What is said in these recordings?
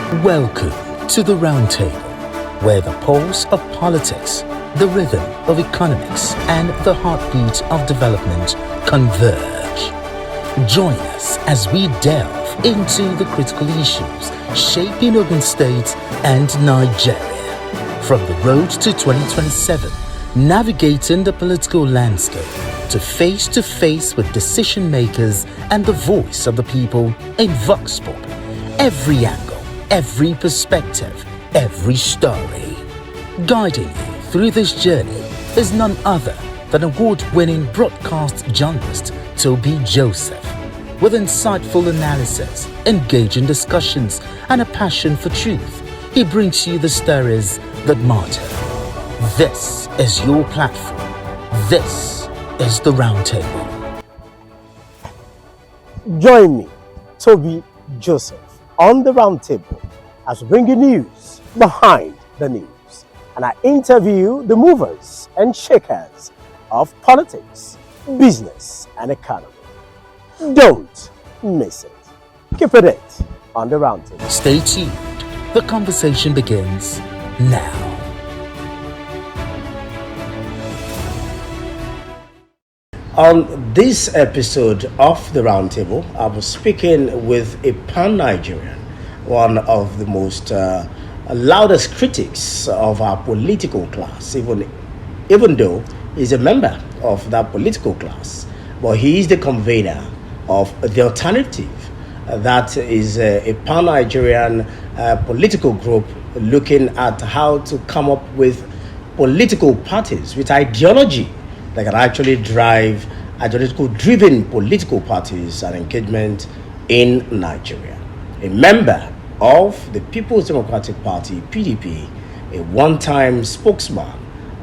Welcome to the Roundtable, where the pulse of politics, the rhythm of economics, and the heartbeat of development converge. Join us as we delve into the critical issues shaping Ogun State and Nigeria. From the road to 2027, navigating the political landscape to face with decision makers and the voice of the people in Vox Pop. Every angle, every perspective, every story. Guiding you through this journey is none other than award-winning broadcast journalist TOBI Joseph. With insightful analysis, engaging discussions, and a passion for truth, he brings you the stories that matter. This is your platform. This is the Roundtable. Join me, TOBI Joseph, on the Roundtable as we bring you news behind the news, and I interview the movers and shakers of politics, business, and economy. Don't miss it. Keep it on the Roundtable. Stay tuned. The conversation begins now. On this episode of the Roundtable, I was speaking with a pan-Nigerian, one of the most loudest critics of our political class, even though he's a member of that political class. But he is the convener of the Alternative. That is a pan-Nigerian political group looking at how to come up with political parties with ideology that can actually drive ideological-driven political parties and engagement in Nigeria. A member of the People's Democratic Party, PDP, a one-time spokesman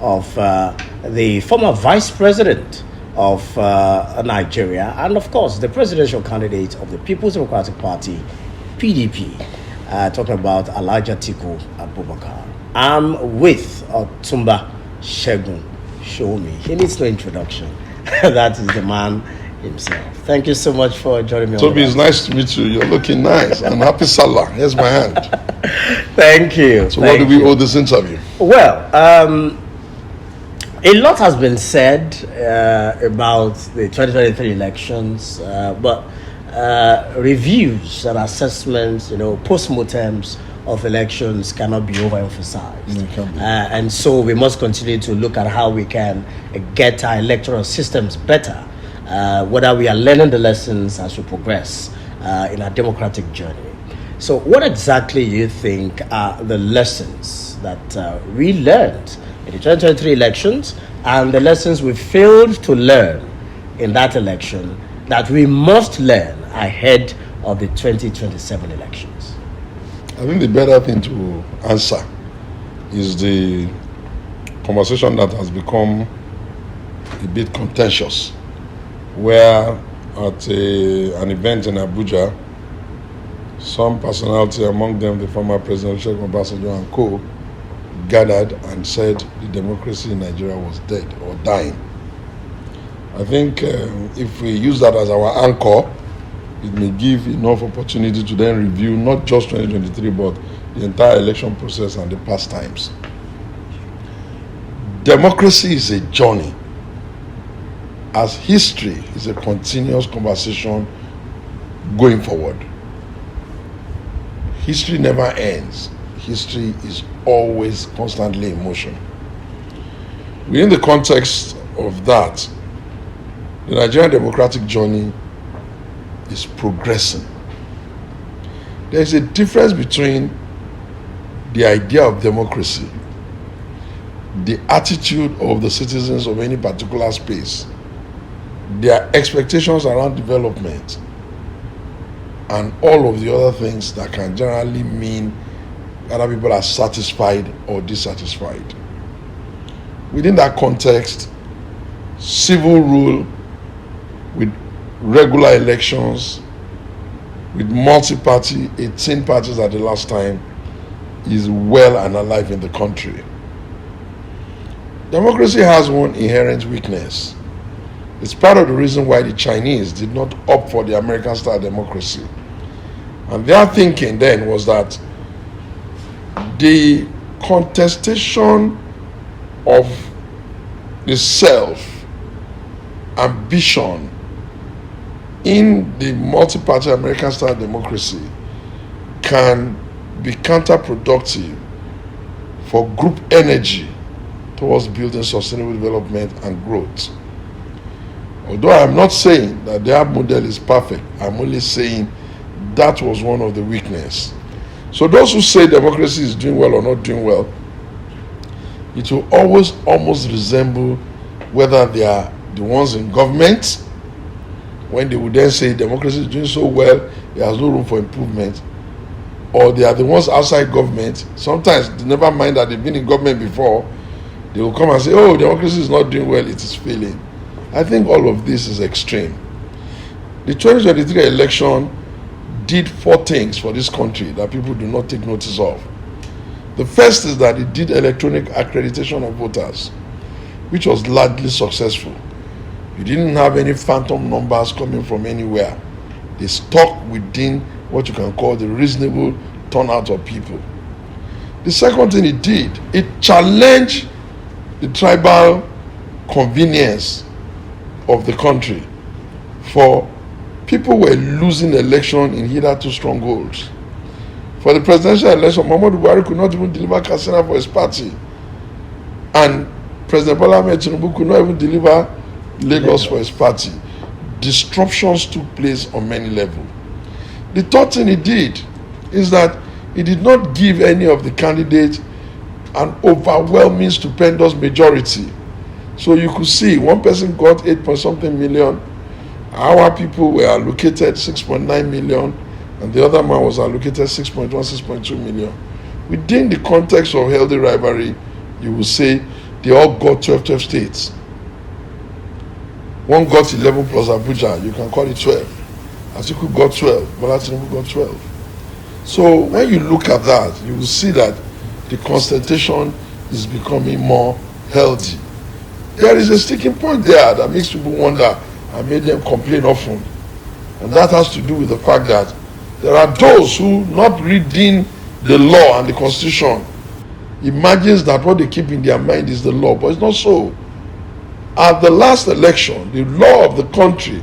of the former vice president of Nigeria, and of course the presidential candidate of the People's Democratic Party, PDP, talking about Alhaji Atiku Abubakar. I'm with Otumba Segun. Sowunmi. He needs no introduction. That is the man himself. Thank you so much for joining me. TOBI, it's nice to meet you. You're looking nice. And happy Salah. Here's my hand. Thank you. So what do we owe this interview? Well, a lot has been said about the 2023 elections, but reviews and assessments, post-mortems of elections cannot be overemphasized. And so we must continue to look at how we can get our electoral systems better, whether we are learning the lessons as we progress in our democratic journey. So what exactly do you think are the lessons that we learned in the 2023 elections and the lessons we failed to learn in that election that we must learn ahead of the 2027 elections? I think the better thing to answer is the conversation that has become a bit contentious, where at an event in Abuja, some personality, among them the former President Segun and co, gathered and said the democracy in Nigeria was dead or dying. I think if we use that as our anchor, it may give enough opportunity to then review not just 2023 but the entire election process and the past times. Democracy is a journey, as history is a continuous conversation going forward. History never ends. History is always constantly in motion. Within the context of that, the Nigerian democratic journey is progressing. There is a difference between the idea of democracy, the attitude of the citizens of any particular space, their expectations around development, and all of the other things that can generally mean whether people are satisfied or dissatisfied. Within that context, civil rule with regular elections, with multi-party, 18 parties at the last time, is well and alive in the country. Democracy has one inherent weakness. It's part of the reason why the Chinese did not opt for the American-style democracy. And their thinking then was that the contestation of the self ambition in the multi-party American style democracy can be counterproductive for group energy towards building sustainable development and growth. Although I'm not saying that their model is perfect, I'm only saying that was one of the weaknesses. So those who say democracy is doing well or not doing well, it will always almost resemble whether they are the ones in government, when they would then say democracy is doing so well, there has no room for improvement, or they are the ones outside government. Sometimes they never mind that they've been in government before, they will come and say, oh, democracy is not doing well, it is failing. I think all of this is extreme. The 2023 election did 4 things for this country that people do not take notice of. The first is that it did electronic accreditation of voters, which was largely successful. You didn't have any phantom numbers coming from anywhere. They stuck within what you can call the reasonable turnout of people. The second thing it did, it challenged the tribal convenience of the country. For people were losing election in hitherto strongholds. For the presidential election, Muhammadu Buhari could not even deliver Katsina for his party, and President Bola Ahmed Tinubu could not even deliver Lagos for his party. Disruptions took place on many levels. The third thing he did is that he did not give any of the candidates an overwhelming stupendous majority. So you could see one person got 8 point something million, our people were allocated 6.9 million, and the other man was allocated 6.1, 6.2 million. Within the context of healthy rivalry, you will say they all got 12 states. One got 11 plus Abuja, you can call it 12. Atiku got 12, Bola Tinubu got 12. So when you look at that, you will see that the concentration is becoming more healthy. There is a sticking point there that makes people wonder and made them complain often. And that has to do with the fact that there are those who, not reading the law and the constitution, imagines that what they keep in their mind is the law, but it's not so. At the last election, the law of the country,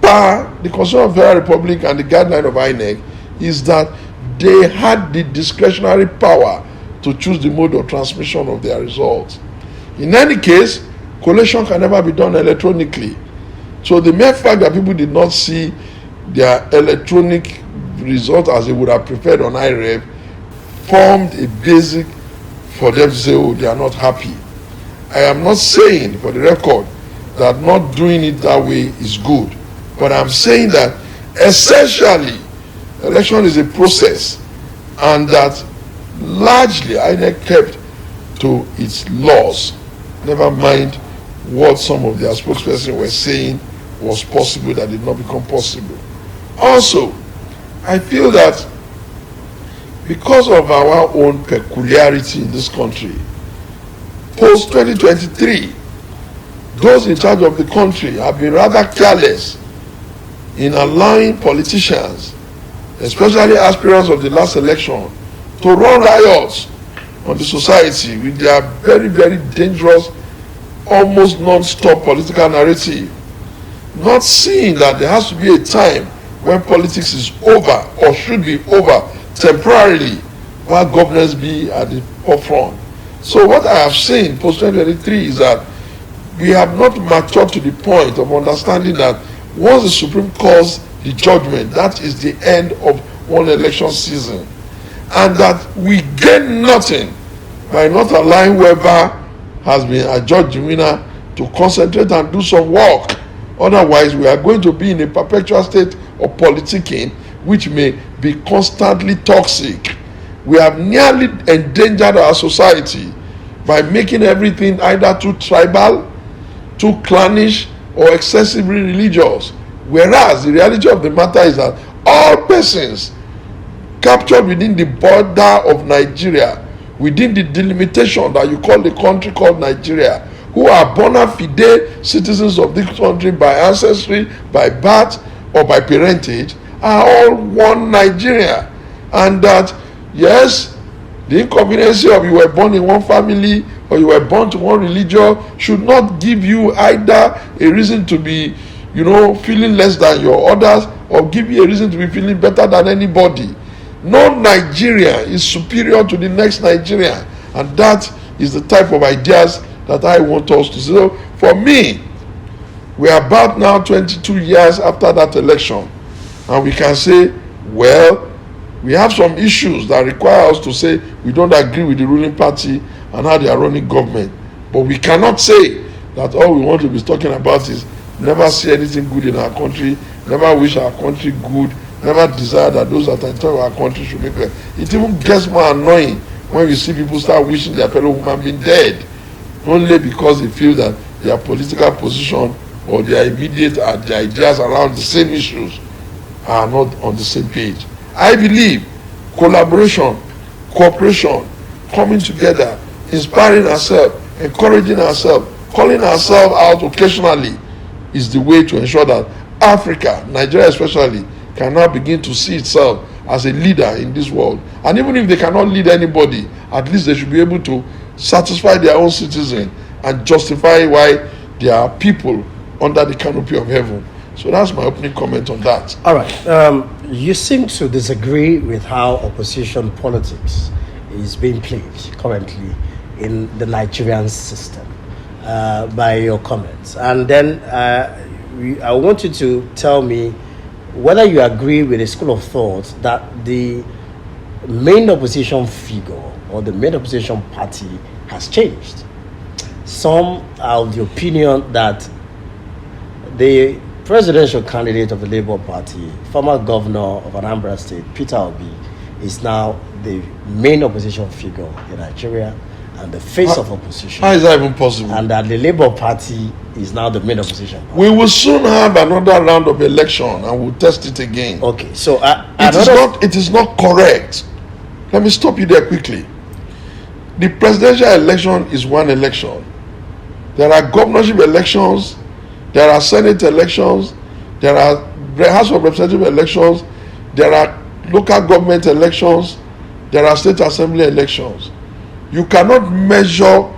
per the Constitution of the Federal Republic and the guideline of INEC, is that they had the discretionary power to choose the mode of transmission of their results. In any case, collation can never be done electronically. So the mere fact that people did not see their electronic result as they would have preferred on IREV formed a basic for them to say, oh, they are not happy. I am not saying, for the record, that not doing it that way is good. But I'm saying that essentially, election is a process, and that largely INEC kept to its laws. Never mind what some of their spokespersons were saying was possible that did not become possible. Also, I feel that because of our own peculiarity in this country, post 2023, those in charge of the country have been rather careless in allowing politicians, especially aspirants of the last election, to run riots on the society with their very, very dangerous, almost non-stop political narrative, not seeing that there has to be a time when politics is over or should be over temporarily while governance be at the forefront. So what I have seen post-2023 is that we have not matured to the point of understanding that once the Supreme calls the judgment, that is the end of one election season, and that we gain nothing by not allowing whoever has been adjudged the winner to concentrate and do some work. Otherwise, we are going to be in a perpetual state of politicking, which may be constantly toxic. We have nearly endangered our society by making everything either too tribal, too clannish, or excessively religious. Whereas the reality of the matter is that all persons captured within the border of Nigeria, within the delimitation that you call the country called Nigeria, who are bona fide citizens of this country by ancestry, by birth, or by parentage, are all one Nigeria. And that, yes, The inconvenience of you were born in one family or you were born to one religion should not give you either a reason to be, feeling less than your others, or give you a reason to be feeling better than anybody. No Nigerian is superior to the next Nigerian, and that is the type of ideas that I want us to see. So for me, we are about now 22 years after that election, and we can say, well, we have some issues that require us to say we don't agree with the ruling party and how they are running government. But we cannot say that all we want to be talking about is never see anything good in our country, never wish our country good, never desire that those that are in charge of our country should be better. It even gets more annoying when you see people start wishing their fellow human being dead, only because they feel that their political position or their immediate their ideas around the same issues are not on the same page. I believe collaboration, cooperation, coming together, inspiring ourselves, encouraging ourselves, calling ourselves out occasionally is the way to ensure that Africa, Nigeria especially, can now begin to see itself as a leader in this world. And even if they cannot lead anybody, at least they should be able to satisfy their own citizens and justify why there are people under the canopy of heaven. So that's my opening comment on that. All right. You seem to disagree with how opposition politics is being played currently in the Nigerian system by your comments. And then I want you to tell me whether you agree with a school of thought that the main opposition figure or the main opposition party has changed. Some are of the opinion that the presidential candidate of the Labour Party, former governor of Anambra State, Peter Obi, is now the main opposition figure in Nigeria and the face of opposition. How is that even possible? And that the Labour Party is now the main opposition party. We will soon have another round of election and we'll test it again. Okay, so it is not correct. Let me stop you there quickly. The presidential election is one election. There are governorship elections, there are Senate elections, there are House of Representative elections, there are local government elections, there are state assembly elections. You cannot measure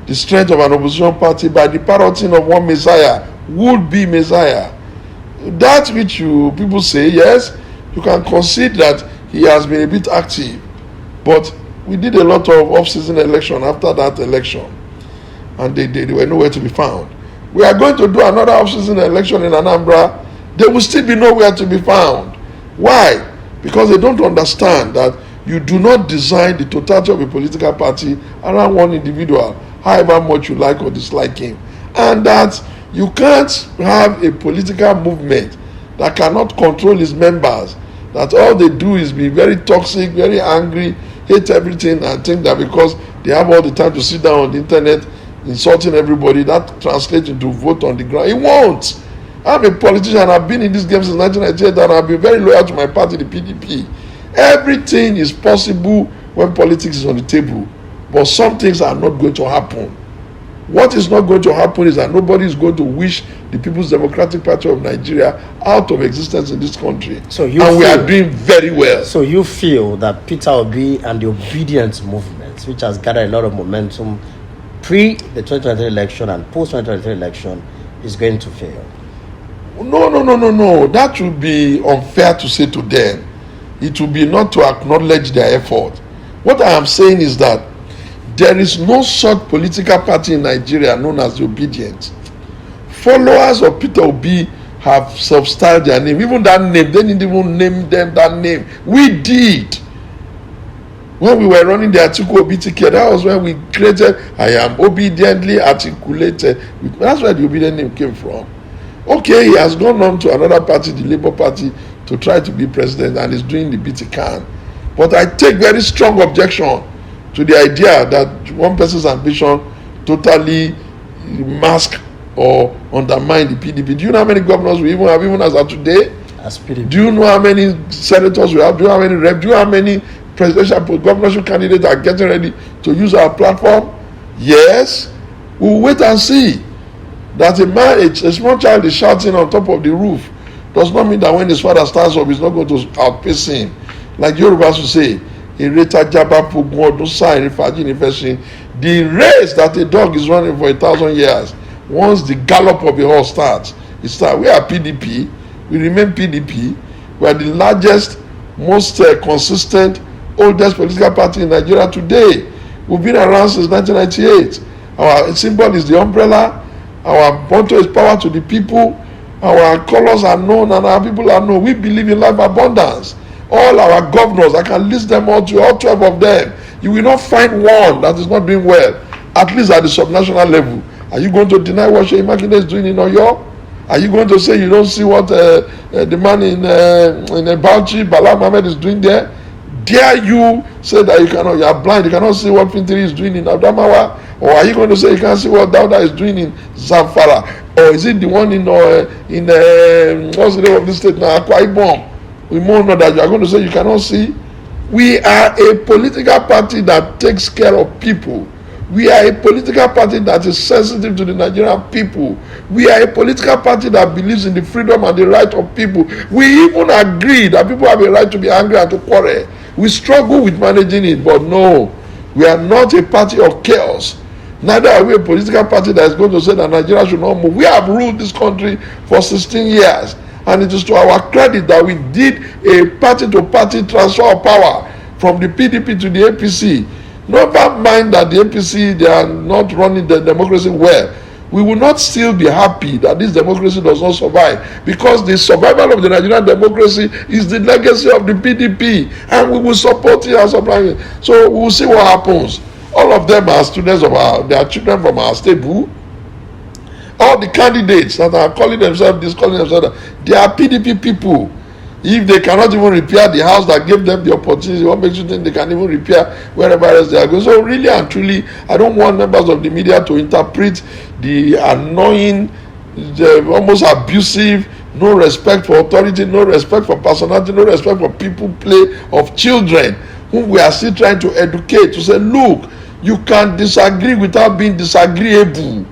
the strength of an opposition party by the parroting of one messiah, would-be messiah. That which people say, yes, you can concede that he has been a bit active, but we did a lot of off-season election after that election, and they were nowhere to be found. We are going to do another off-season election in Anambra. They will still be nowhere to be found. Why? Because they don't understand that you do not design the totality of a political party around one individual, however much you like or dislike him. And that you can't have a political movement that cannot control its members, that all they do is be very toxic, very angry, hate everything, and think that because they have all the time to sit down on the internet insulting everybody, that translates into vote on the ground. It won't. I'm a politician. I've been in this game since 1998, and I've been very loyal to my party, the PDP. Everything is possible when politics is on the table, but some things are not going to happen. What is not going to happen is that nobody is going to wish the People's Democratic Party of Nigeria out of existence in this country. We are doing very well. So you feel that Peter Obi and the obedience movement, which has gathered a lot of momentum pre the 2023 election and post 2023 election, is going to fail? No. That would be unfair to say to them. It would be not to acknowledge their effort. What I am saying is that there is no such political party in Nigeria known as the Obedient. Followers of Peter Obi have self-styled their name. Even that name, they didn't even name them that name. We did. When we were running the Atiku Obitike, that was when we created I am obediently articulated. That's where the Obedient name came from. Okay, he has gone on to another party, the Labour Party, to try to be president, and is doing the bit he can. But I take very strong objection to the idea that one person's ambition totally mask or undermine the PDP. Do you know how many governors we even have, even as of today? As PDP. Do you know how many senators we have? Do you know how many reps? Do you know how many presidential governorship candidates are getting ready to use our platform? Yes. We'll wait and see. That a small child is shouting on top of the roof does not mean that when his father stands up, he's not going to outpace him. Like Yorubas will say, Ereta Jaba Pugmo Dusa Fajin Feshing. The race that a dog is running for 1,000 years, once the gallop of a horse starts, it starts. We are PDP, we remain PDP, we are the largest, most consistent, oldest political party in Nigeria today. We've been around since 1998. Our symbol is the umbrella, our motto is power to the people, our colors are known and our people are known. We believe in life abundance. All our governors, I can list them all to you, all 12 of them. You will not find one that is not doing well, at least at the subnational level. Are you going to deny what Seyi Makinde is doing in Oyo? Are you going to say you don't see what the man in Bauchi, Bala Mohammed, is doing there? Dare you say that you are blind, you cannot see what Fintiri is doing in Adamawa? Or are you going to say you can't see what Dauda is doing in Zamfara? Or is it the one in what's the name of this state now, Akwa Ibom? We more know that you are going to say you cannot see. We are a political party that takes care of people. We are a political party that is sensitive to the Nigerian people. We are a political party that believes in the freedom and the right of people. We even agree that people have a right to be angry and to quarrel. We struggle with managing it, but no, we are not a party of chaos. Neither are we a political party that is going to say that Nigeria should not move. We have ruled this country for 16 years. And it is to our credit that we did a party-to-party transfer of power from the PDP to the APC. Never mind that the APC, they are not running the democracy well. We will not still be happy that this democracy does not survive, because the survival of the Nigerian democracy is the legacy of the PDP, and we will support it and supply it. So we will see what happens. All of them are students of they are children from our stable. All the candidates that are calling themselves this, calling themselves that, they are PDP people. If they cannot even repair the house that gave them the opportunity, what makes you think they can even repair wherever else they are going? So really and truly, I don't want members of the media to interpret the annoying, the almost abusive, no respect for authority, no respect for personality, no respect for people play of children whom we are still trying to educate, to say, look, you can disagree without being disagreeable.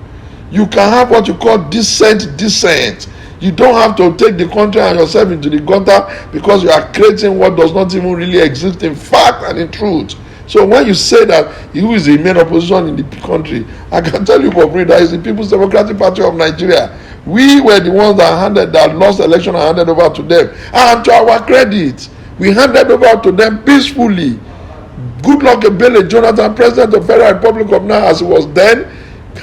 You can have what you call dissent. You don't have to take the country and yourself into the gutter because you are creating what does not even really exist in fact and in truth. So when you say that who is the main opposition in the country, I can tell you for free that is the People's Democratic Party of Nigeria. We were the ones that lost election and handed over to them. And to our credit, we handed over to them peacefully. Goodluck Ebele Jonathan, President of the Federal Republic of Nigeria as he was then,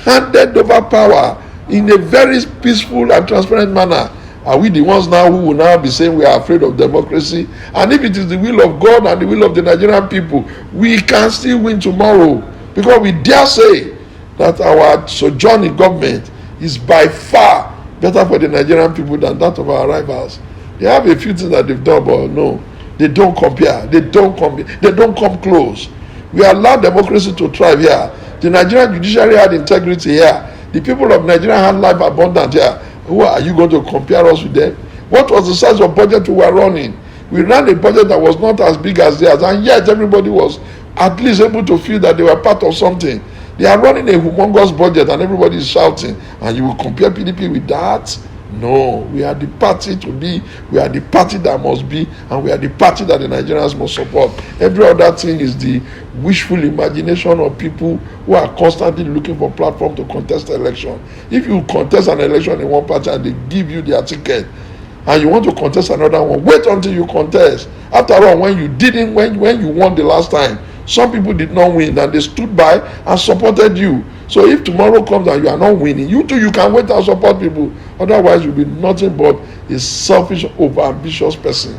handed over power in a very peaceful and transparent manner. Are we the ones now who will now be saying we are afraid of democracy? And if it is the will of God and the will of the Nigerian people, we can still win tomorrow, because we dare say that our sojourn in government is by far better for the Nigerian people than that of our rivals. They have a few things that they've done, but no, they don't compare. They don't come close. We allow democracy to thrive here. The Nigerian judiciary had integrity here. The people of Nigeria had life abundant here. Who are you going to compare us with them? What was the size of budget we were running? We ran a budget that was not as big as theirs, and yet everybody was at least able to feel that they were part of something. They are running a humongous budget and everybody is shouting, and you will compare PDP with that? No, we are the party to be, we are the party that must be, and we are the party that the Nigerians must support. Every other thing is the wishful imagination of people who are constantly looking for platform to contest the election. If you contest an election in one party and they give you their ticket, and you want to contest another one, wait until you contest. After all, when you won the last time, some people did not win and they stood by and supported you. So if tomorrow comes and you are not winning, you too, you can wait and support people. Otherwise, you'll be nothing but a selfish, over-ambitious person.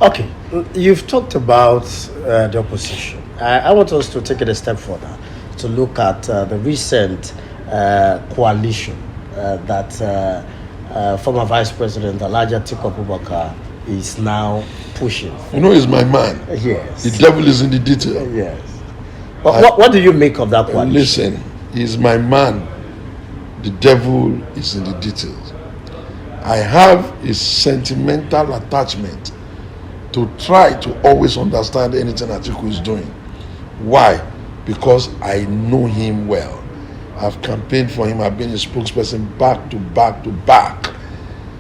Okay, you've talked about the opposition. I want us to take it a step further to look at the recent coalition that former Vice President Alhaji Atiku Abubakar is now pushing. You know, he's my man. Yes. The devil is in the detail. Yes. But what do you make of that coalition? Listen, he's my man. The devil is in the details. I have a sentimental attachment to try to always understand anything Atiku is doing. Why? Because I know him well. I've campaigned for him. I've been a spokesperson back to back to back.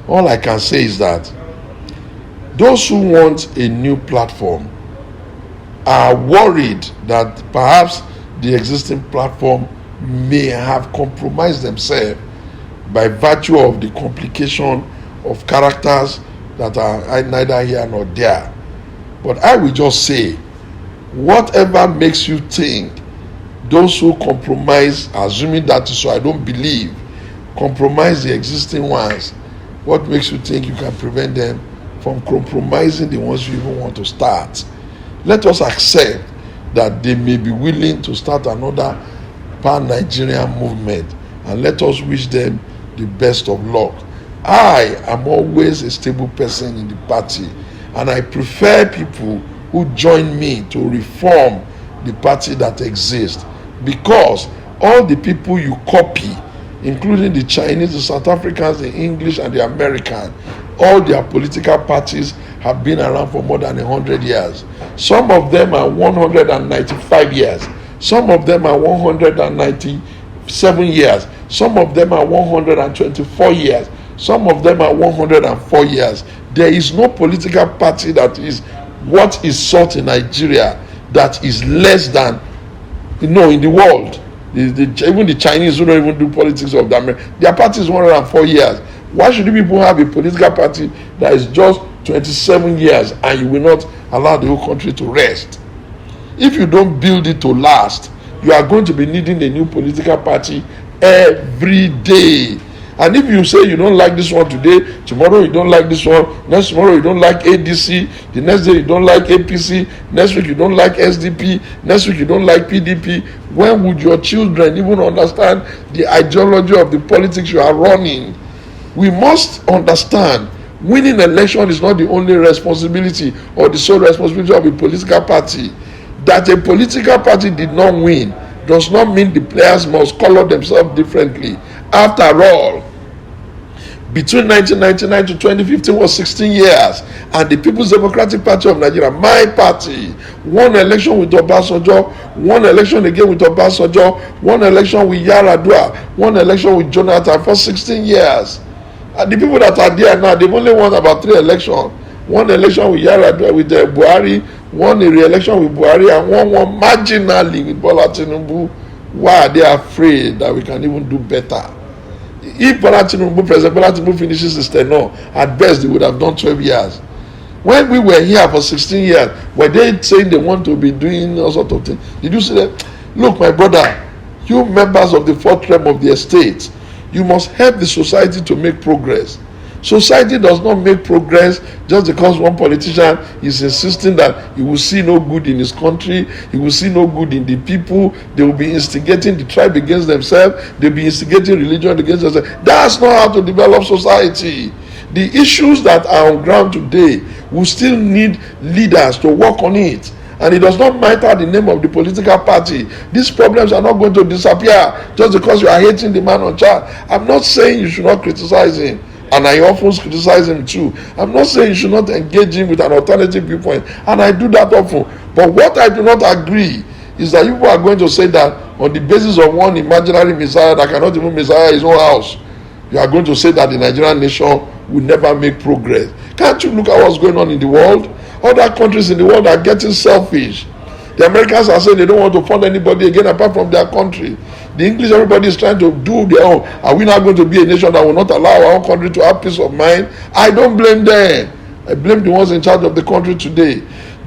All I can say is that those who want a new platform are worried that perhaps the existing platform may have compromised themselves by virtue of the complication of characters that are neither here nor there. But I will just say, whatever makes you think those who compromise, assuming that is so, I don't believe, compromise the existing ones, what makes you think you can prevent them from compromising the ones you even want to start? Let us accept that they may be willing to start another pan-Nigerian movement, and let us wish them the best of luck. I am always a stable person in the party, and I prefer people who join me to reform the party that exists, because all the people you copy, including the Chinese, the South Africans, the English, and the Americans, all their political parties have been around for more than 100 years. Some of them are 195 years. Some of them are 197 years. Some of them are 124 years. Some of them are 104 years. There is no political party that is what is sought in Nigeria that is less than, in the world. Even the Chinese who don't even do politics of the America, their party is 104 years. Why should people have a political party that is just 27 years and you will not allow the whole country to rest? If you don't build it to last, you are going to be needing a new political party every day. And if you say you don't like this one today, tomorrow you don't like this one, next tomorrow you don't like ADC, the next day you don't like APC, next week you don't like SDP, next week you don't like PDP, when would your children even understand the ideology of the politics you are running? We must understand winning election is not the only responsibility or the sole responsibility of a political party. That a political party did not win does not mean the players must color themselves differently. After all, between 1999 to 2015 was 16 years, and the People's Democratic Party of Nigeria, my party, won election with Obasanjo, won election again with Obasanjo, won election with Yaradua, won election with Jonathan for 16 years. And the people that are there now, they've only won about 3 elections. One election with Yaradua, with Buhari, won a re-election with Buhari, and one marginally with Bola Tinubu. Why are they afraid that we can even do better? If President Bola Tinubu finishes his tenure, at best they would have done 12 years. When we were here for 16 years, were they saying they want to be doing all sorts of things? Did you see that? Look, my brother, you members of the fourth realm of the estate, you must help the society to make progress. Society does not make progress just because one politician is insisting that he will see no good in his country, he will see no good in the people, they will be instigating the tribe against themselves, they will be instigating religion against themselves. That's not how to develop society. The issues that are on ground today will still need leaders to work on it. And it does not matter the name of the political party. These problems are not going to disappear just because you are hating the man on charge. I'm not saying you should not criticize him. And I often criticize him too. I'm not saying you should not engage him with an alternative viewpoint. And I do that often. But what I do not agree is that people are going to say that on the basis of one imaginary Messiah that cannot even Messiah his own house, you are going to say that the Nigerian nation will never make progress. Can't you look at what's going on in the world? Other countries in the world are getting selfish. The Americans are saying they don't want to fund anybody again apart from their country. The English, everybody is trying to do their own. Are we not going to be a nation that will not allow our own country to have peace of mind? I don't blame them. I blame the ones in charge of the country today.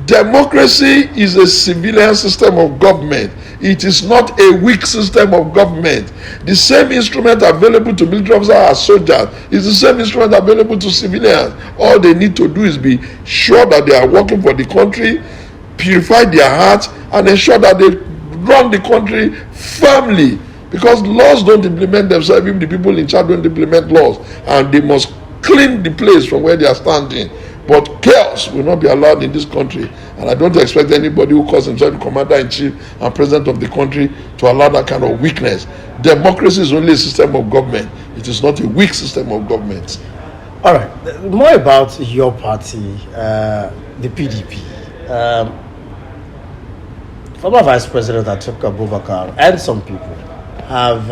Democracy is a civilian system of government. It is not a weak system of government. The same instrument available to military officers as soldiers is the same instrument available to civilians. All they need to do is be sure that they are working for the country, purify their hearts, and ensure that they run the country firmly, because laws don't implement themselves if the people in charge don't implement laws, and they must clean the place from where they are standing. But chaos will not be allowed in this country, and I don't expect anybody who calls himself the commander-in-chief and president of the country to allow that kind of weakness. Democracy is only a system of government. It is not a weak system of government. All right, more about your party, the PDP. Former Vice President Atiku Abubakar and some people have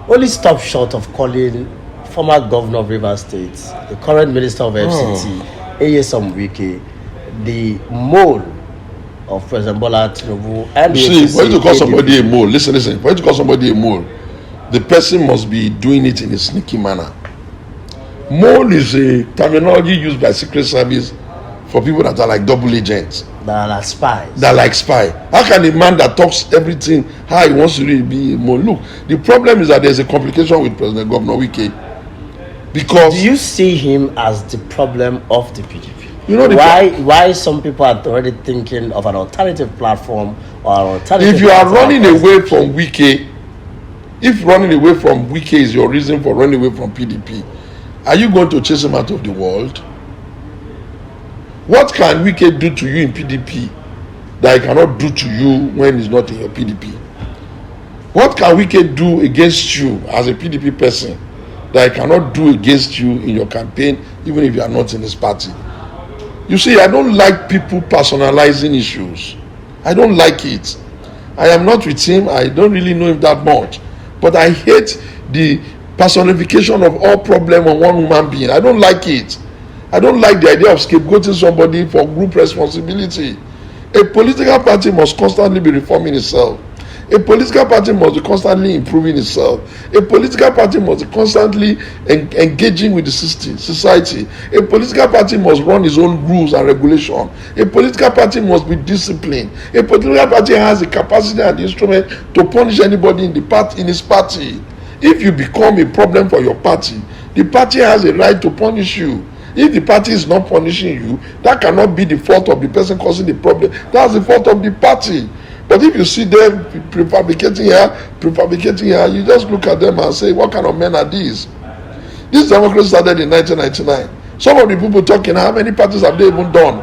only stopped short of calling former governor of Rivers State, the current minister of FCT, Sowunmi, the mole of President Bola Tinubu and the See, for you to call APC, somebody a mole, listen. For you to call somebody a mole, the person must be doing it in a sneaky manner. Mole is a terminology used by Secret Service for people that are like double agents. that are like spies. That are like spy. How can a man that talks everything how he wants to really be a mole? Look, the problem is that there's a complication with President Governor Wike. Because do you see him as the problem of the PDP? You know why some people are already thinking of an alternative platform or an alternative. If you are running away from Wike, if running away from Wike is your reason for running away from PDP, are you going to chase him out of the world? What can Wike do to you in PDP that he cannot do to you when he's not in your PDP? What can Wike do against you as a PDP person that he cannot do against you in your campaign, even if you are not in his party? You see, I don't like people personalizing issues. I don't like it. I am not with him. I don't really know him that much. But I hate the personification of all problem on one human being. I don't like it. I don't like the idea of scapegoating somebody for group responsibility. A political party must constantly be reforming itself. A political party must be constantly improving itself. A political party must be constantly engaging with the society. A political party must run its own rules and regulation. A political party must be disciplined. A political party has the capacity and the instrument to punish anybody in its party. If you become a problem for your party, the party has a right to punish you. If the party is not punishing you, that cannot be the fault of the person causing the problem. That's the fault of the party. But if you see them prefabricating here, you just look at them and say, what kind of men are these? This democracy started in 1999. Some of the people talking, how many parties have they even done?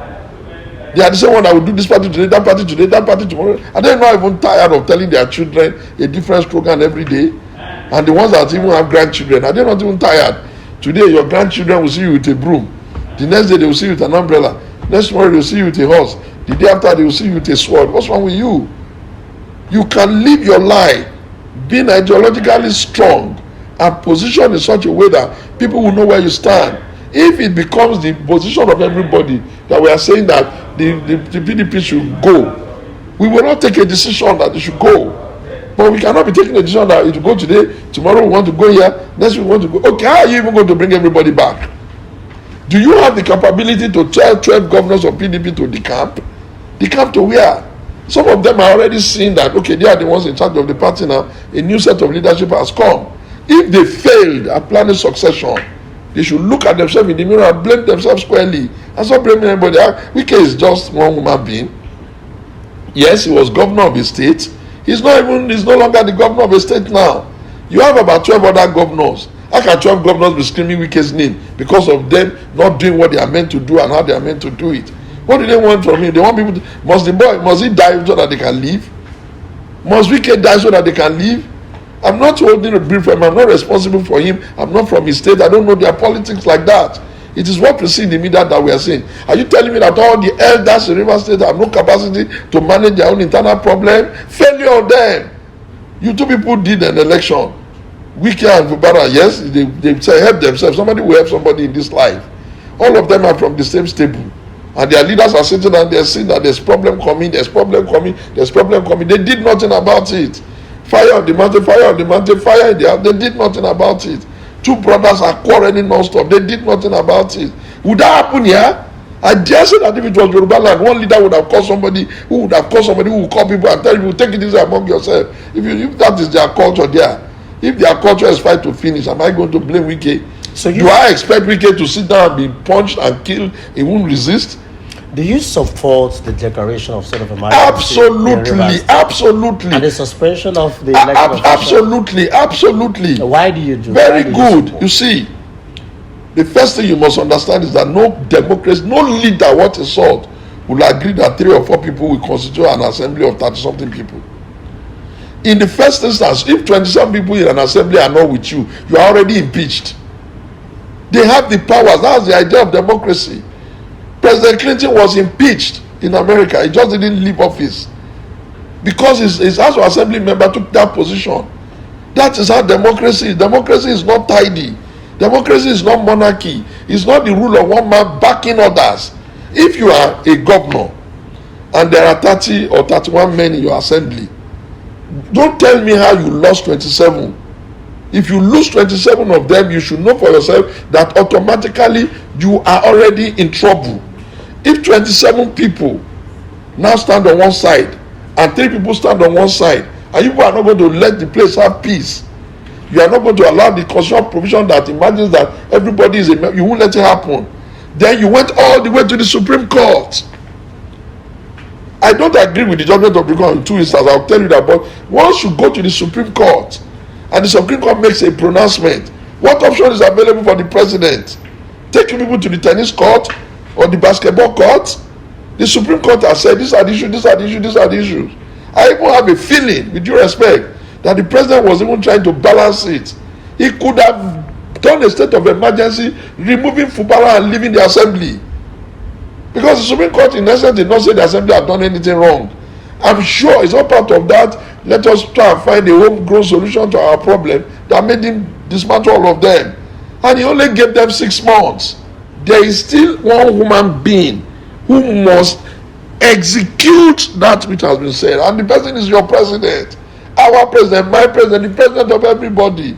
They are the same one that will do this party today, that party today, that party tomorrow. Are they not even tired of telling their children a different slogan every day? And the ones that even have grandchildren, are they not even tired? Today, your grandchildren will see you with a broom. The next day, they will see you with an umbrella. Next morning, they will see you with a horse. The day after, they will see you with a sword. What's wrong with you? You can live your life being ideologically strong and positioned in such a way that people will know where you stand. If it becomes the position of everybody that we are saying that the PDP should go, we will not take a decision that they should go. But we cannot be taking a decision that it will go today, tomorrow we want to go here, next week we want to go. Okay, how are you even going to bring everybody back? Do you have the capability to tell 12 governors of PDP to decamp? Decamp to where? Some of them are already seeing that, okay, they are the ones in charge of the party now. A new set of leadership has come. If they failed at planning succession, they should look at themselves in the mirror and blame themselves squarely. And stop blaming anybody. Wike is just one human being. Yes, he was governor of a state. He's no longer the governor of a state now. You have about 12 other governors. How can 12 governors be screaming Wike's name because of them not doing what they are meant to do and how they are meant to do it? What do they want from him? They want people to, must he die so that they can leave? Must Wike die so that they can leave? I'm not holding a brief for him. I'm not responsible for him. I'm not from his state. I don't know their politics like that. It is what precedes the media that we are saying. Are you telling me that all the elders in River State have no capacity to manage their own internal problem? Failure of them. You two people did an election. Wike and Fubara, yes, they say help themselves. Somebody will help somebody in this life. All of them are from the same stable. And their leaders are sitting and they're seeing that there's problem coming. They did nothing about it. Fire on the mountain, fire on the mountain, fire in the house. They did nothing about it. Two brothers are quarreling non-stop. They did nothing about it. Would that happen here? I dare say that if it was Yoruba land, one leader would have called somebody who would call people and tell people, take it easy among yourself. If that is their culture there. If their culture is fight to finish, am I going to blame Wike? Do I expect Wike to sit down and be punched and killed? He won't resist. Do you support the declaration of state of emergency? Absolutely. And the suspension of the election? Absolutely. Why do you do? Very good. You see, the first thing you must understand is that no democracy, no leader what is sort will agree that 3 or 4 people will constitute an assembly of 30-something people. In the first instance, if 27 people in an assembly are not with you, you are already impeached. They have the powers. That's the idea of democracy. President Clinton was impeached in America. He just didn't leave office because his House of Assembly member took that position. That is how democracy is. Democracy is not tidy. Democracy is not monarchy. It's not the rule of one man backing others. If you are a governor and there are 30 or 31 men in your assembly, don't tell me how you lost 27. If you lose 27 of them, you should know for yourself that automatically you are already in trouble. If 27 people now stand on one side and 3 people stand on one side, and you are not going to let the place have peace, you are not going to allow the constitutional provision that imagines that everybody is you won't let it happen. Then you went all the way to the Supreme Court. I don't agree with the judgment of the court in 2 instances. I'll tell you that. But once you go to the Supreme Court and the Supreme Court makes a pronouncement, what option is available for the president? Taking people to the tennis court or the basketball court? The Supreme Court has said these are the issues, these are the issues, these are the issues. I even have a feeling, with due respect, that the president was even trying to balance it. He could have done a state of emergency, removing Fubara and leaving the assembly. Because the Supreme Court in essence did not say the assembly had done anything wrong. I'm sure it's not part of that. Let us try and find a homegrown solution to our problem that made him dismantle all of them. And he only gave them 6 months. There is still one human being who must execute that which has been said. And the person is your president. Our president, my president, the president of everybody.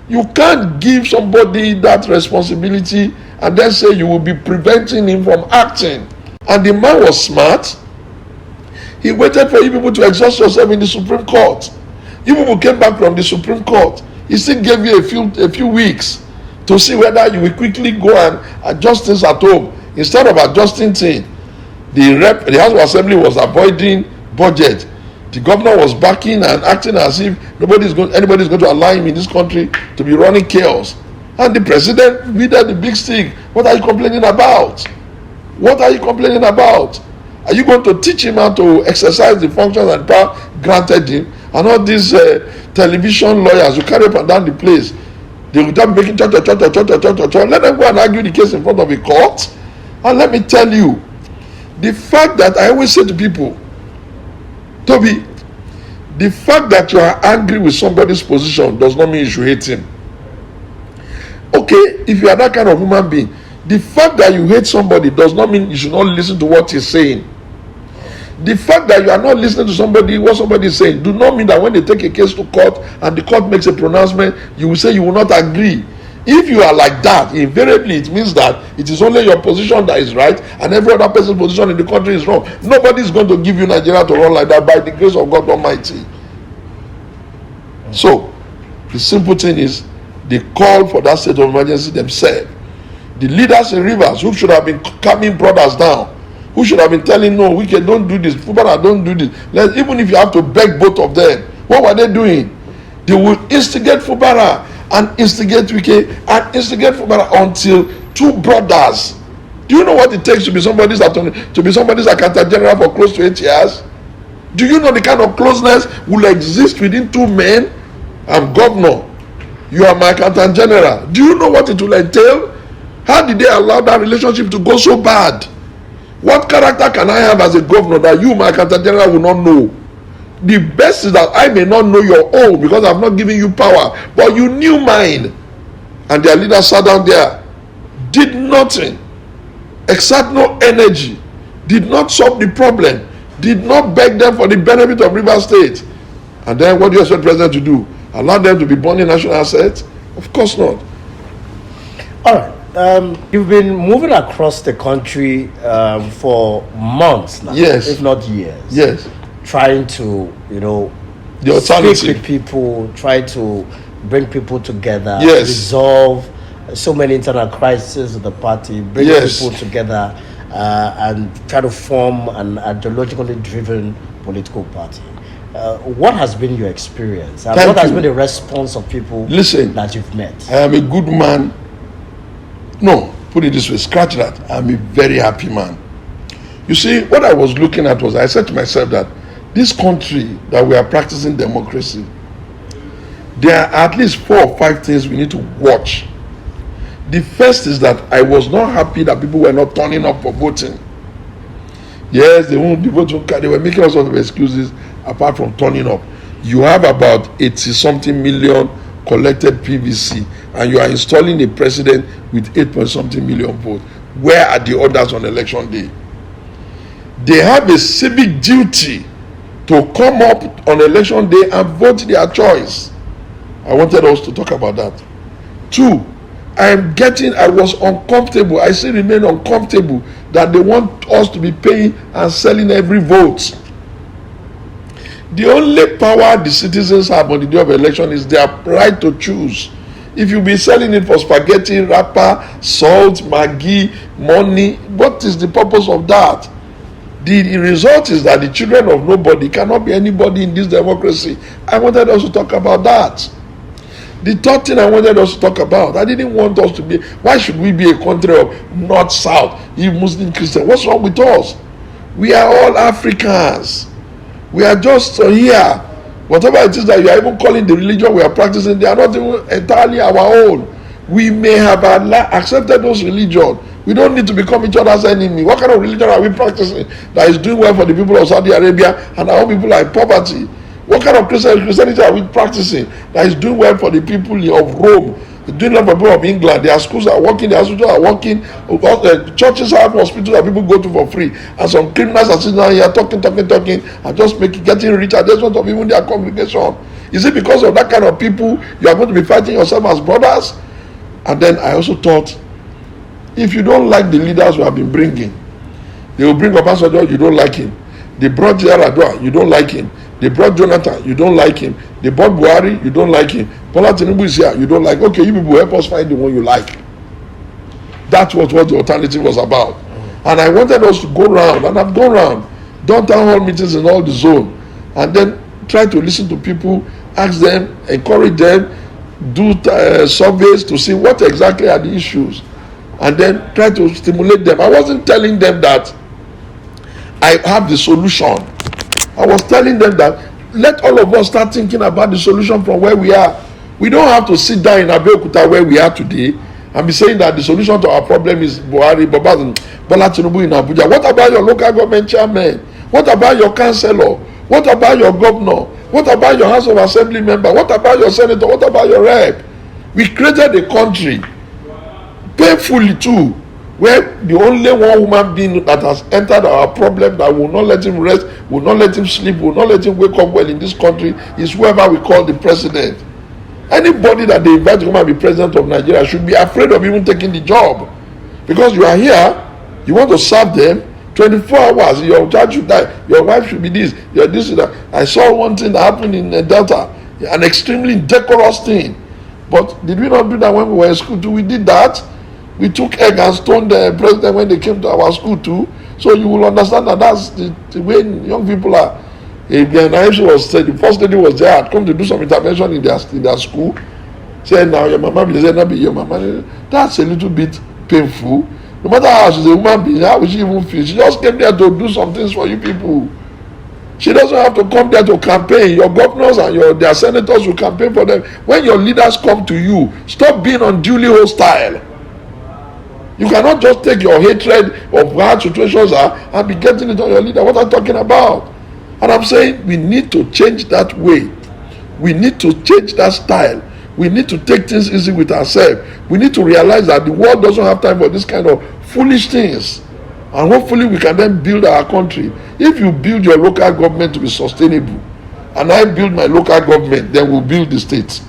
You can't give somebody that responsibility and then say you will be preventing him from acting. And the man was smart. He waited for you people to exhaust yourself in the Supreme Court. You people came back from the Supreme Court. He still gave you a few weeks to see whether you will quickly go and adjust things at home. Instead of adjusting things, the House of Assembly was avoiding budget. The governor was backing and acting as if anybody is going to allow him in this country to be running chaos. And the president wielded the big stick. What are you complaining about? What are you complaining about? Are you going to teach him how to exercise the functions and power granted him? And all these television lawyers who carry up and down the place, they will start making cha. Let them go and argue the case in front of a court. And let me tell you, the fact that I always say to people, Toby, the fact that you are angry with somebody's position does not mean you should hate him. Okay, if you are that kind of human being, the fact that you hate somebody does not mean you should not listen to what he's saying. The fact that you are not listening to what somebody is saying, do not mean that when they take a case to court and the court makes a pronouncement, you will say you will not agree. If you are like that, invariably it means that it is only your position that is right and every other person's position in the country is wrong. Nobody is going to give you Nigeria to run like that by the grace of God Almighty. So, the simple thing is, they called for that state of emergency themselves. The leaders in Rivers, who should have been calming brothers down, who should have been telling, no, we can don't do this, Fubara don't do this. Even if you have to beg both of them, what were they doing? They will instigate Fubara and instigate Wike and instigate Fubara until 2 brothers. Do you know what it takes to be somebody's accountant general for close to 8 years? Do you know the kind of closeness will exist within 2 men? I'm governor. You are my accountant general. Do you know what it will entail? How did they allow that relationship to go so bad? What character can I have as a governor that you, my accountant general, will not know? The best is that I may not know your own because I'm not giving you power, but you knew mine. And their leader sat down there, did nothing, exert no energy, did not solve the problem, did not beg them for the benefit of Rivers State. And then what do you expect the president to do? Allow them to be burning national assets? Of course not. All right. You've been moving across the country for months now, yes, if not years. Yes. Trying to, speak with people, try to bring people together, yes, resolve so many internal crises of the party, bring yes, people together, and try to form an ideologically driven political party. What has been your experience? And what has been the response of people that you've met? I am a good man. No, put it this way, scratch that. I'm a very happy man. You see, what I was looking at was, I said to myself that this country that we are practicing democracy, there are at least 4 or 5 things we need to watch. The first is that I was not happy that people were not turning up for voting. Yes, they won't be voting. They were making all sorts of excuses apart from turning up. You have about 80-something million collected PVC, and you are installing a president with 8-point-something million votes. Where are the others on election day? They have a civic duty to come up on election day and vote their choice. I wanted us to talk about that. 2, I was uncomfortable. I still remain uncomfortable that they want us to be paying and selling every vote. The only power the citizens have on the day of election is their right to choose. If you be selling it for spaghetti, wrapper, salt, Maggi, money, what is the purpose of that? The result is that the children of nobody cannot be anybody in this democracy. I wanted us to talk about that. The third thing I wanted us to talk about, I didn't want us to be, why should we be a country of north-south, you Muslim, Christian? What's wrong with us? We are all Africans. We are just here. Whatever it is that you are even calling the religion we are practicing, they are not even entirely our own. We may have accepted those religions. We don't need to become each other's enemy. What kind of religion are we practicing that is doing well for the people of Saudi Arabia and our own people are in poverty? What kind of Christianity are we practicing that is doing well for the people of Rome, doing well for the people of England? Their schools are working, their hospitals are working, churches have hospitals that people go to for free, and some criminals are sitting down here talking, and just getting rich at the expense of even their congregation. Is it because of that kind of people you are going to be fighting yourself as brothers? And then I also thought, if you don't like the leaders we have been bringing, they will bring Obasanjo, you don't like him. They brought Yaradua, you don't like him. They brought Jonathan, you don't like him. They brought Buhari, you don't like him. Bola Tinubu is here, you don't like. Okay, you people help us find the one you like. That was what the alternative was about. And I wanted us to go round, and I've gone round, done town hall meetings in all the zone, and then try to listen to people, ask them, encourage them, do surveys to see what exactly are the issues, and then try to stimulate them. I wasn't telling them that I have the solution. I was telling them that let all of us start thinking about the solution from where we are. We don't have to sit down in Abeokuta where we are today and be saying that the solution to our problem is Buhari, Bola Tinubu in Abuja. What about your local government chairman? What about your councillor? What about your governor? What about your House of Assembly member? What about your senator? What about your rep? We created a country, painfully too, where the only one human being that has entered our problem that will not let him rest, will not let him sleep, will not let him wake up well in this country is whoever we call the president. Anybody that they invite to come and be president of Nigeria should be afraid of even taking the job, because you are here, you want to serve them 24 hours, your child should die, your wife should be this, your this, that. I saw one thing that happened in Delta, an extremely indecorous thing. But did we not do that when we were in school too? We did that. We took egg and stoned the president when they came to our school too. So you will understand that that's the way young people are. Was said, the first lady was there, had come to do some intervention in their school. Said, now your mama will say, not be your mama. That's a little bit painful. No matter how she's a woman being, how will she even feel? She just came there to do some things for you people. She doesn't have to come there to campaign. Your governors and their senators will campaign for them. When your leaders come to you, stop being unduly hostile. You cannot just take your hatred of how situations are and be getting it on your leader. What I'm talking about. And I'm saying we need to change that way. We need to change that style. We need to take things easy with ourselves. We need to realize that the world doesn't have time for this kind of foolish things. And hopefully we can then build our country. If you build your local government to be sustainable, and I build my local government, then we'll build the state.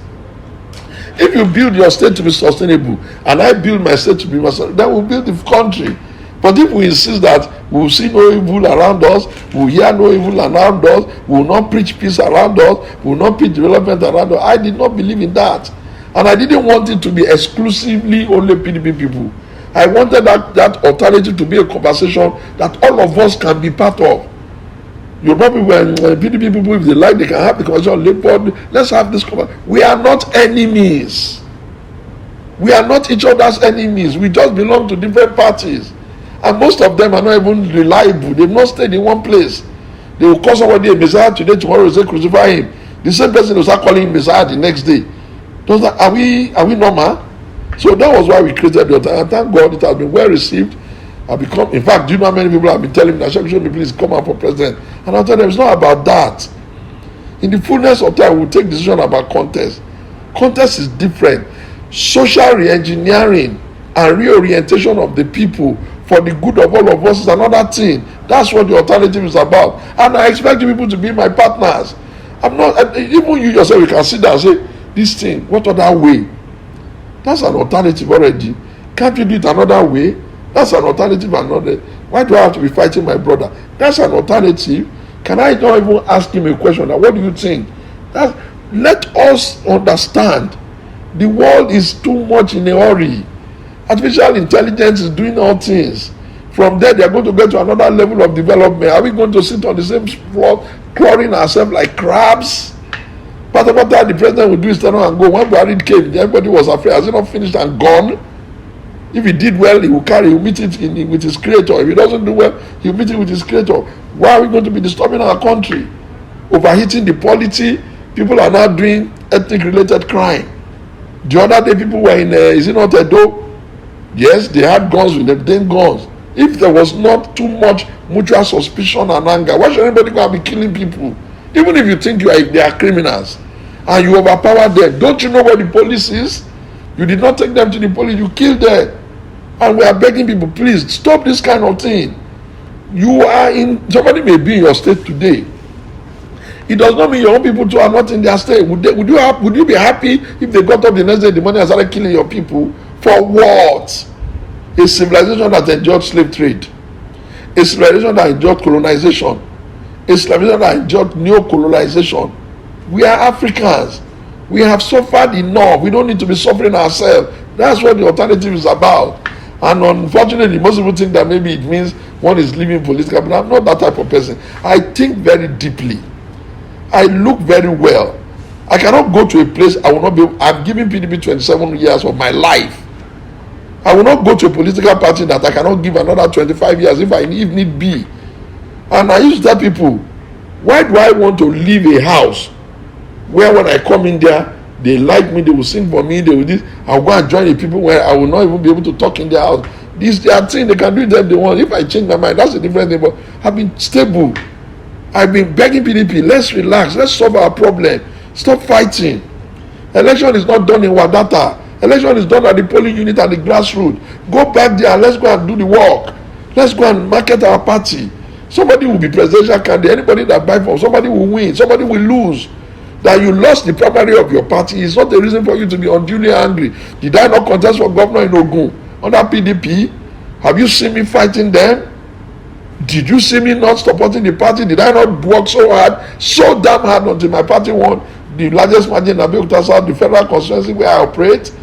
If you build your state to be sustainable, and I build my state to be sustainable, then we'll build the country. But if we insist that we will see no evil around us, we will hear no evil around us, we will not preach peace around us, we will not preach development around us, I did not believe in that. And I didn't want it to be exclusively only PDP people. I wanted that alternative to be a conversation that all of us can be part of. Yoruba people and PDP people, if they like, they can have the conversation. Let's have this conversation. We are not enemies. We are not each other's enemies. We just belong to different parties. And most of them are not even reliable. They've not stayed in one place. They will call somebody a Messiah today, tomorrow they say crucify him. The same person will start calling him Messiah the next day. Are we normal? So that was why we created the altar. And thank God it has been well received. In fact, do you know how many people have been telling me that should me please come out for president? And I'll tell them it's not about that. In the fullness of time, we'll take decision about contest. Contest is different. Social re-engineering and reorientation of the people for the good of all of us is another thing. That's what the alternative is about. And I expect people to be my partners. I'm not, even you yourself, you can sit down and say, this thing, what other way? That's an alternative already. Can't we do it another way? That's an alternative. Another. Why do I have to be fighting my brother? That's an alternative. Can I not even ask him a question? Now, what do you think? Let us understand. The world is too much in a hurry. Artificial intelligence is doing all things. From there, they are going to get to another level of development. Are we going to sit on the same floor, clawing ourselves like crabs? But the president will do is turn on and go. When Buhari came, everybody was afraid. Has he not finished and gone? If he did well, he will meet it with his creator. If he doesn't do well, he will meet it with his creator. Why are we going to be disturbing our country? Overheating the polity. People are now doing ethnic-related crime. The other day, people were in, is it not Edo? Yes, they had guns with them, then guns. If there was not too much mutual suspicion and anger, why should anybody go and be killing people? Even if you think they are criminals and you overpower them, don't you know where the police is? You did not take them to the police, you killed them. And we are begging people, please stop this kind of thing. Somebody may be in your state today. It does not mean your own people too are not in their state. Would you be happy if they got up the next day in the morning and started killing your people? For what? A civilization that enjoyed slave trade, a civilization that enjoyed colonization, a civilization that enjoyed neo-colonization. We are Africans. We have suffered enough. We don't need to be suffering ourselves. That's what the alternative is about. And unfortunately, most people think that maybe it means one is living political, but I'm not that type of person. I think very deeply. I look very well. I cannot go to a place I will not be. I'm giving PDP 27 years of my life. I will not go to a political party that I cannot give another 25 years if need be. And I used to tell people, why do I want to leave a house where when I come in there, they like me, they will sing for me, they will this. I'll go and join the people where I will not even be able to talk in their house. This their thing, they can do it if they want. If I change my mind, that's a different thing. But I've been stable. I've been begging PDP, let's relax, let's solve our problem. Stop fighting. Election is not done in Wadata. Election is done at the polling unit and the grassroots. Go back there, let's go and do the work. Let's go and market our party. Somebody will be presidential candidate. Anybody that buy from somebody will win, somebody will lose. That you lost the primary of your party is not a reason for you to be unduly angry. Did I not contest for governor in Ogun under PDP? Have you seen me fighting them? Did you see me not supporting the party? Did I not work so hard, so damn hard until my party won the largest margin in Abeokuta South, the federal constituency where I operate?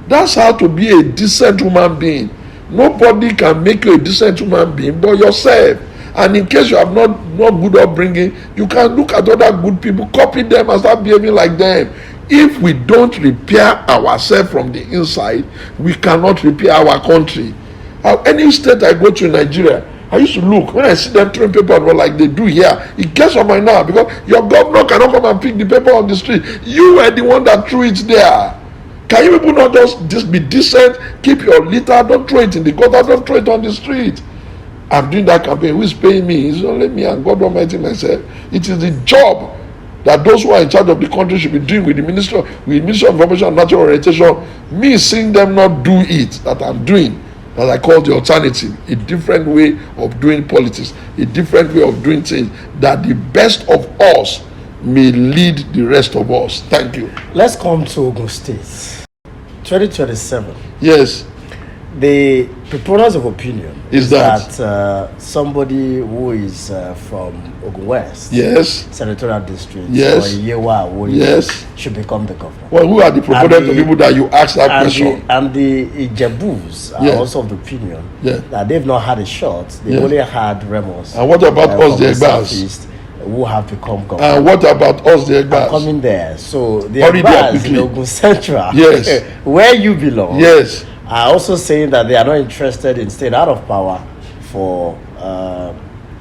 That's how to be a decent human being. Nobody can make you a decent human being but yourself. And in case you have not good upbringing, you can look at other good people, copy them and start behaving like them. If we don't repair ourselves from the inside, we cannot repair our country. Any state I go to in Nigeria, I used to look, when I see them throwing paper like they do here, it gets on my nerve because your governor cannot come and pick the paper on the street. You were the one that threw it there. Can you people not just be decent, keep your litter, don't throw it in the gutter, don't throw it on the street? I'm doing that campaign. Who is paying me? It's only me and God Almighty myself. It is the job that those who are in charge of the country should be doing with the Ministry of Information and Natural Orientation. Me seeing them not do it, that I'm doing, that I call the alternative, a different way of doing politics, a different way of doing things, that the best of us may lead the rest of us. Thank you. Let's come to Ogun State. 2027. Yes. The proponents of opinion is that somebody who is from Ogun West, yes, senatorial district, yes, or Yewa, yes, should become the governor. Well, who are the proponents of people that you ask that question? And the Ijebus are also of the opinion that they've not had a shot. They've only had Remos. And what about us, the Egbas? Who have become governor? And what about us, the Egbas? Coming there. So the Egbas in Ogun Central, yes, where you belong, yes, are also saying that they are not interested in staying out of power for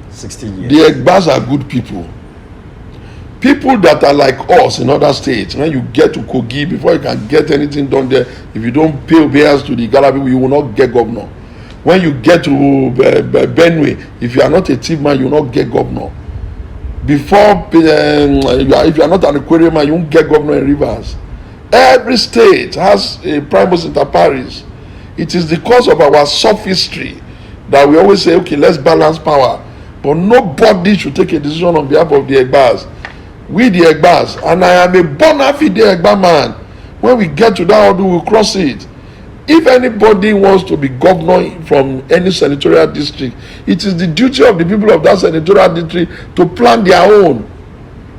16 years. The Egbas are good people. People that are like us in other states. When you get to Kogi, before you can get anything done there, if you don't pay obedience to the Igala people, you will not get governor. When you get to Benue, if you are not a thief man, you will not get governor. Before, if you are not an aquarium man, you won't get governor in Rivers. Every state has a primus inter pares. It is the cause of our sophistry that we always say, okay, let's balance power. But nobody should take a decision on behalf of the Egbas. We the Egbas, and I am a bona fide Egba man. When we get to that order, we'll cross it. If anybody wants to be governor from any senatorial district, it is the duty of the people of that senatorial district to plan their own.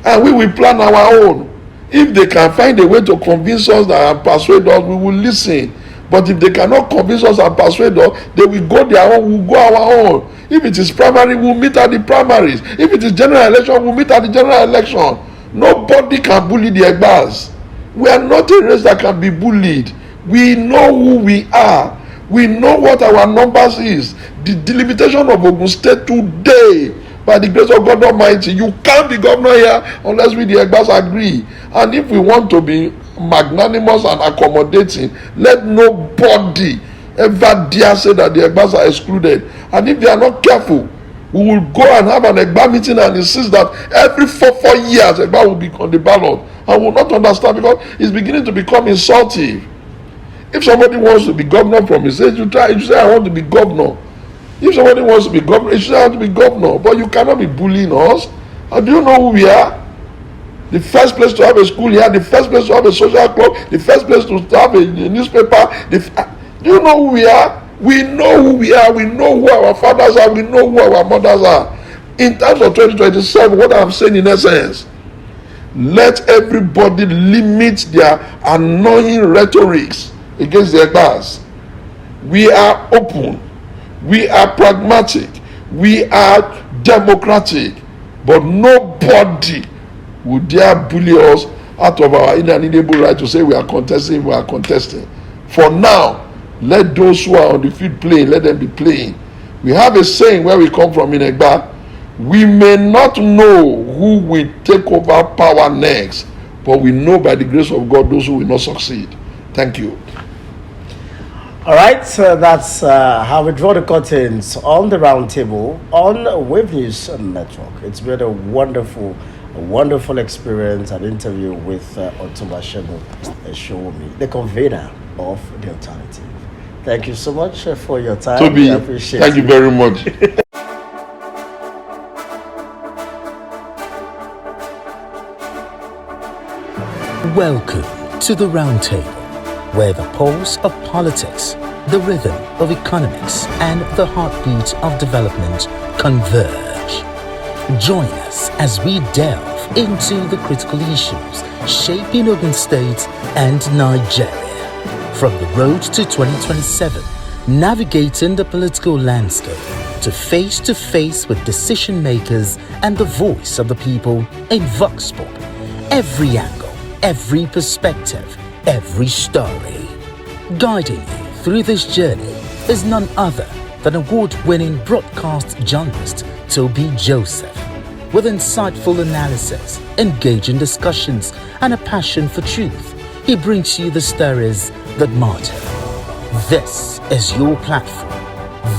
And we will plan our own. If they can find a way to convince us and persuade us, we will listen. But if they cannot convince us and persuade us, they will go their own, we'll go our own. If it is primary, we'll meet at the primaries. If it is general election, we'll meet at the general election. Nobody can bully the Egbas. We are not a race that can be bullied. We know who we are. We know what our numbers is. The delimitation of Ogun State today, by the grace of God Almighty, you can't be governor here unless we the Egbas agree. And if we want to be magnanimous and accommodating, let nobody ever dare say that the Egbas are excluded. And if they are not careful, we will go and have an Egba meeting and insist that every 4 years Egba will be on the ballot. I will not understand, because it's beginning to become insulting. If somebody wants to be governor from his age, you say, I want to be governor. If somebody wants to be governor, you say, I want to be governor. But you cannot be bullying us. And do you know who we are? The first place to have a school here, the first place to have a social club, the first place to have a newspaper. Do you know who we are? We know who we are. We know who our fathers are. We know who our mothers are. In terms of 2027, what I'm saying in essence, let everybody limit their annoying rhetorics against the Egbas. We are open. We are pragmatic. We are democratic. But nobody would dare bully us out of our inalienable right to say we are contesting, we are contesting. For now, let those who are on the field playing, let them be playing. We have a saying where we come from in Egba. We may not know who will take over power next, but we know by the grace of God those who will not succeed. Thank you. All right, so that's how we draw the curtains on the roundtable on Wave News Network. It's been a wonderful experience, an interview with Otumba Segun Sowunmi, the convener of the alternative. Thank you so much for your time. Tobi, I appreciate thank you very much. Welcome to the Roundtable, where the pulse of politics, the rhythm of economics, and the heartbeat of development converge. Join us as we delve into the critical issues shaping Ogun State and Nigeria. From the road to 2027, navigating the political landscape to face with decision makers and the voice of the people in Vox Pop. Every angle, every perspective, every story. Guiding you through this journey is none other than award-winning broadcast journalist Tobi Joseph. With insightful analysis, engaging discussions, and a passion for truth, he brings you the stories that matter. This is your platform.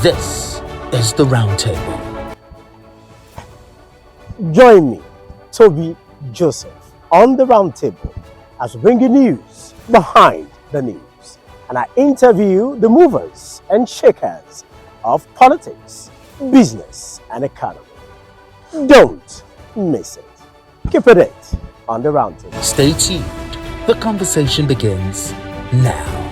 This is the Roundtable. Join me, Tobi Joseph, on the Roundtable as we bring you news behind the news, and I interview the movers and shakers of politics, business, and economy. Don't miss it. Keep it on the Roundtable. Stay tuned. The conversation begins now.